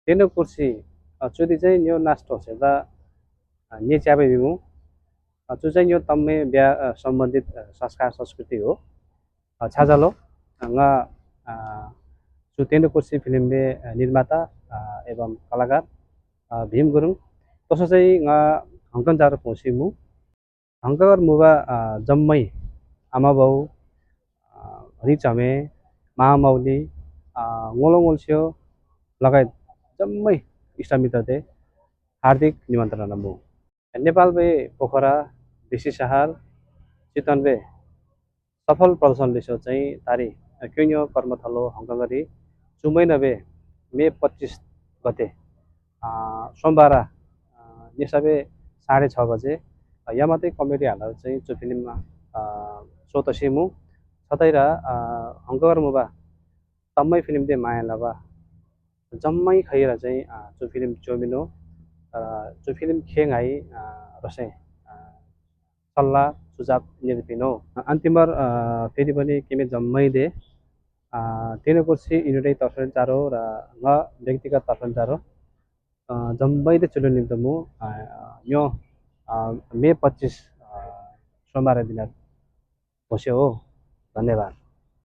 तेनो कुर्सी चुदी चाहिँ यो नास्ट होसे दा ने च्याबे बिमु चु चाहिँ यो तम्मे ब्या सम्बन्धित संस्कार संस्कृति हो छाजालो nga चु तेनो कुर्सी फिल्मले निर्माता एवं कलाकार भीम गुरुङ तसो चाहिँ nga हङकङ जारो पहुँचिमु हङकङ मुबा जम्मै आमा बाउ रिचमे महामौली ngolong ngolsio लगायत जम्मै इष्टमित्रते हार्दिक निमन्त्रणा मु नेपालबे पोखरा डिसी शहर चितवनबे सफल प्रदर्शन लिसो चाहिँ तारी क्युन्यो कर्मथलो हङकङगरी चुमैनबे मे 25 गते सोमबार निसाबे 6:30 बजे यामातै कमेडी हालेर चाहिँ त्यो फिल्ममा सो तसिमु छतैरा हङकङ मुबा तम्मै फिल्म दे माया लबा जम्मै खैरा चाहिँ त्यो फिल्म चोमिनो त्यो फिल्म खेङाई रसे सल्लाह सुझाव निर्पिनो अन्तिमर फेरि पनि केमे जम्मै दे तिनो कुर्सी युनिटै तर्फन चारो र न व्यक्तिगत तर्फन चारो जम्मै दे चुलो निम्तमु यो मे 25 सोमबार दिन बस्यो हो धन्यवाद।